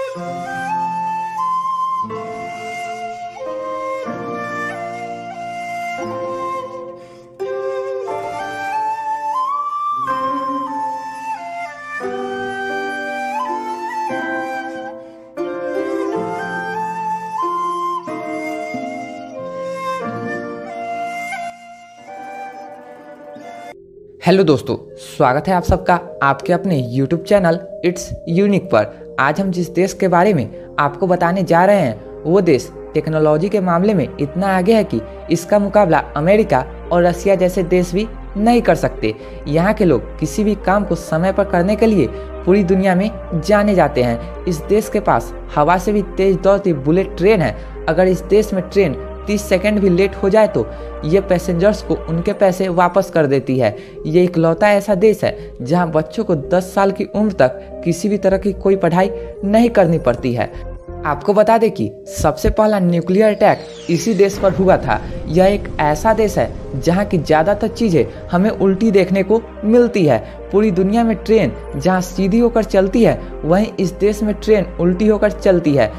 Hello दोस्तों, स्वागत है आप सबका आपके अपने YouTube चैनल इट्स यूनिक पर। आज हम जिस देश के बारे में आपको बताने जा रहे हैं वो देश टेक्नोलॉजी के मामले में इतना आगे है कि इसका मुकाबला अमेरिका और रसिया जैसे देश भी नहीं कर सकते। यहाँ के लोग किसी भी काम को समय पर करने के लिए पूरी दुनिया में जाने जाते हैं। इस देश के पास हवा से भी तेज दौड़ती बुलेट ट्रेन है। अगर इस देश में ट्रेन 30 सेकंड भी लेट हो जाए तो ये पैसेंजर्स को उनके पैसे वापस कर देती है। ये इकलौता ऐसा देश है जहां बच्चों को 10 साल की उम्र तक किसी भी तरह की कोई पढ़ाई नहीं करनी पड़ती है। आपको बता दें कि सबसे पहला न्यूक्लियर अटैक इसी देश पर हुआ था। यह एक ऐसा देश है जहां की ज़्यादातर चीज़ें हमें उल्टी देखने को मिलती है। पूरी दुनिया में ट्रेन जहां सीधी होकर चलती है वहीं इस देश में ट्रेन उल्टी होकर चलती है।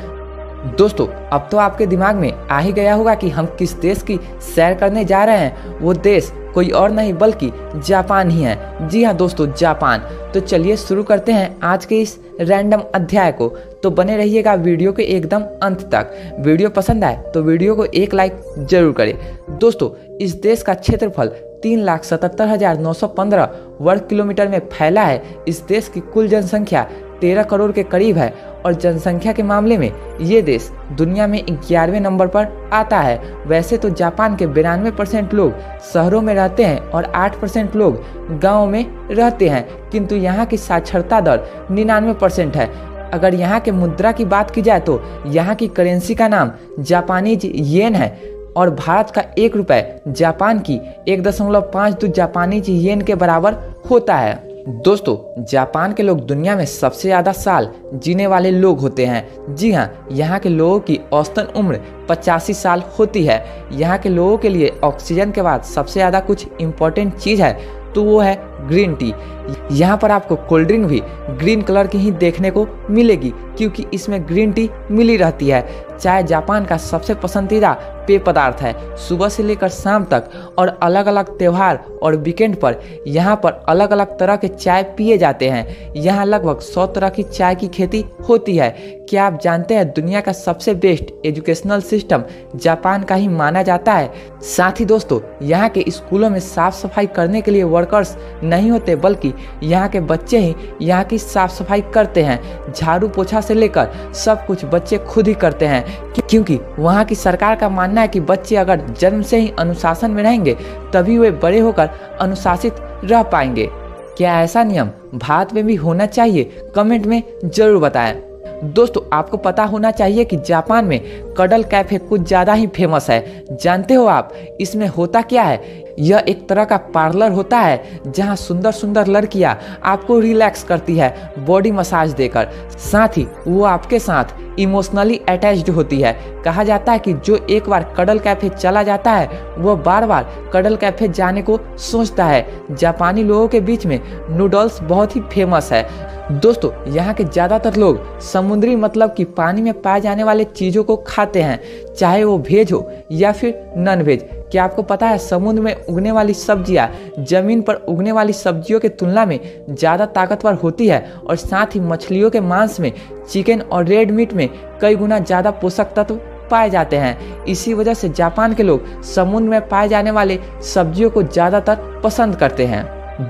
दोस्तों, अब तो आपके दिमाग में आ ही गया होगा कि हम किस देश की सैर करने जा रहे हैं। वो देश कोई और नहीं बल्कि जापान ही है। जी हाँ दोस्तों, जापान। तो चलिए शुरू करते हैं आज के इस रैंडम अध्याय को। तो बने रहिएगा वीडियो के एकदम अंत तक। वीडियो पसंद आए तो वीडियो को एक लाइक जरूर करें। दोस्तों, इस देश का क्षेत्रफल 3,77,915 वर्ग किलोमीटर में फैला है। इस देश की कुल जनसंख्या 13 करोड़ के करीब है और जनसंख्या के मामले में ये देश दुनिया में 11वें नंबर पर आता है। वैसे तो जापान के 92% लोग शहरों में रहते हैं और 8% लोग गाँव में रहते हैं, किंतु यहाँ की साक्षरता दर 99% है। अगर यहाँ के मुद्रा की बात की जाए तो यहाँ की करेंसी का नाम जापानीज येन है और भारत का 1 रुपये जापान की 1.52 जापानीज येन के बराबर होता है। दोस्तों, जापान के लोग दुनिया में सबसे ज़्यादा साल जीने वाले लोग होते हैं। जी हाँ, यहाँ के लोगों की औसतन उम्र 85 साल होती है। यहाँ के लोगों के लिए ऑक्सीजन के बाद सबसे ज़्यादा कुछ इम्पोर्टेंट चीज़ है तो वो है ग्रीन टी। यहाँ पर आपको कोल्ड ड्रिंक भी ग्रीन कलर की ही देखने को मिलेगी क्योंकि इसमें ग्रीन टी मिली रहती है। चाय जापान का सबसे पसंदीदा पेय पदार्थ है। सुबह से लेकर शाम तक और अलग अलग त्यौहार और वीकेंड पर यहाँ पर अलग अलग तरह के चाय पिए जाते हैं। यहाँ लगभग 100 तरह की चाय की खेती होती है। क्या आप जानते हैं दुनिया का सबसे बेस्ट एजुकेशनल सिस्टम जापान का ही माना जाता है। साथ ही दोस्तों, यहाँ के स्कूलों में साफ सफाई करने के लिए वर्कर्स नहीं होते बल्कि यहाँ के बच्चे ही यहाँ की साफ सफाई करते हैं। झाड़ू पोछा से लेकर सब कुछ बच्चे खुद ही करते हैं क्योंकि वहाँ की सरकार का मानना है कि बच्चे अगर जन्म से ही अनुशासन में रहेंगे तभी वे बड़े होकर अनुशासित रह पाएंगे। क्या ऐसा नियम भारत में भी होना चाहिए? कमेंट में जरूर बताएं। दोस्तों, आपको पता होना चाहिए कि जापान में कडल कैफे कुछ ज़्यादा ही फेमस है। जानते हो आप इसमें होता क्या है? यह एक तरह का पार्लर होता है जहां सुंदर सुंदर लड़कियां आपको रिलैक्स करती है बॉडी मसाज देकर। साथ ही वो आपके साथ इमोशनली अटैच्ड होती है। कहा जाता है कि जो एक बार कडल कैफे चला जाता है वो बार बार कडल कैफे जाने को सोचता है। जापानी लोगों के बीच में नूडल्स बहुत ही फेमस है। दोस्तों, यहाँ के ज़्यादातर लोग समुद्री मतलब कि पानी में पाए जाने वाले चीज़ों को खाते हैं, चाहे वो वेज हो या फिर नॉन वेज। क्या आपको पता है समुद्र में उगने वाली सब्जियां जमीन पर उगने वाली सब्जियों की तुलना में ज़्यादा ताकतवर होती है और साथ ही मछलियों के मांस में, चिकन और रेड मीट में कई गुना ज़्यादा पोषक तत्व पाए जाते हैं। इसी वजह से जापान के लोग समुद्र में पाए जाने वाले सब्जियों को ज़्यादातर पसंद करते हैं।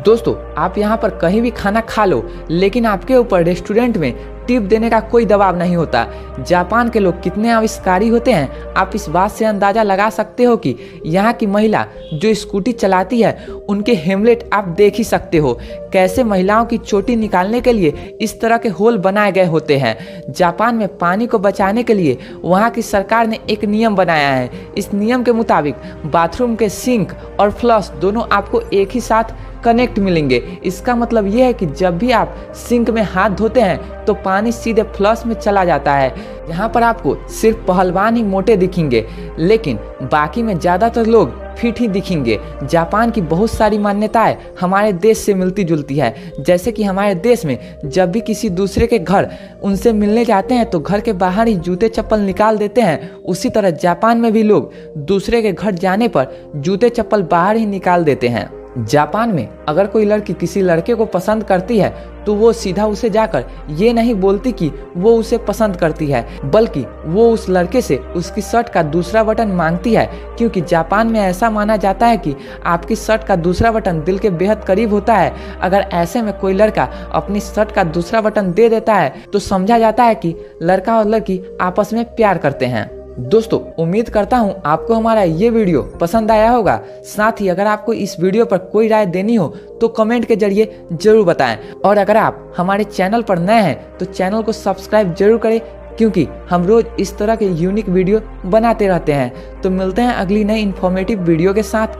दोस्तों, आप यहाँ पर कहीं भी खाना खा लो लेकिन आपके ऊपर रेस्टोरेंट में टिप देने का कोई दबाव नहीं होता। जापान के लोग कितने आविष्कारी होते हैं आप इस बात से अंदाजा लगा सकते हो कि यहाँ की महिला जो स्कूटी चलाती है उनके हेमलेट आप देख ही सकते हो। कैसे महिलाओं की चोटी निकालने के लिए इस तरह के होल बनाए गए होते हैं। जापान में पानी को बचाने के लिए वहाँ की सरकार ने एक नियम बनाया है। इस नियम के मुताबिक बाथरूम के सिंक और फ्लश दोनों आपको एक ही साथ कनेक्ट मिलेंगे। इसका मतलब यह है कि जब भी आप सिंक में हाथ धोते हैं तो पानी सीधे फ्लश में चला जाता है। यहाँ पर आपको सिर्फ पहलवान ही मोटे दिखेंगे लेकिन बाकी में ज़्यादातर लोग फिट ही दिखेंगे। जापान की बहुत सारी मान्यताएं हमारे देश से मिलती जुलती है। जैसे कि हमारे देश में जब भी किसी दूसरे के घर उनसे मिलने जाते हैं तो घर के बाहर ही जूते चप्पल निकाल देते हैं, उसी तरह जापान में भी लोग दूसरे के घर जाने पर जूते चप्पल बाहर ही निकाल देते हैं। जापान में अगर कोई लड़की किसी लड़के को पसंद करती है तो वो सीधा उसे जाकर ये नहीं बोलती कि वो उसे पसंद करती है, बल्कि वो उस लड़के से उसकी शर्ट का दूसरा बटन मांगती है, क्योंकि जापान में ऐसा माना जाता है कि आपकी शर्ट का दूसरा बटन दिल के बेहद करीब होता है। अगर ऐसे में कोई लड़का अपनी शर्ट का दूसरा बटन दे देता है तो समझा जाता है कि लड़का और लड़की आपस में प्यार करते हैं। दोस्तों, उम्मीद करता हूं आपको हमारा ये वीडियो पसंद आया होगा। साथ ही अगर आपको इस वीडियो पर कोई राय देनी हो तो कमेंट के जरिए जरूर बताएं, और अगर आप हमारे चैनल पर नए हैं तो चैनल को सब्सक्राइब जरूर करें, क्योंकि हम रोज इस तरह के यूनिक वीडियो बनाते रहते हैं। तो मिलते हैं अगली नई इन्फॉर्मेटिव वीडियो के साथ।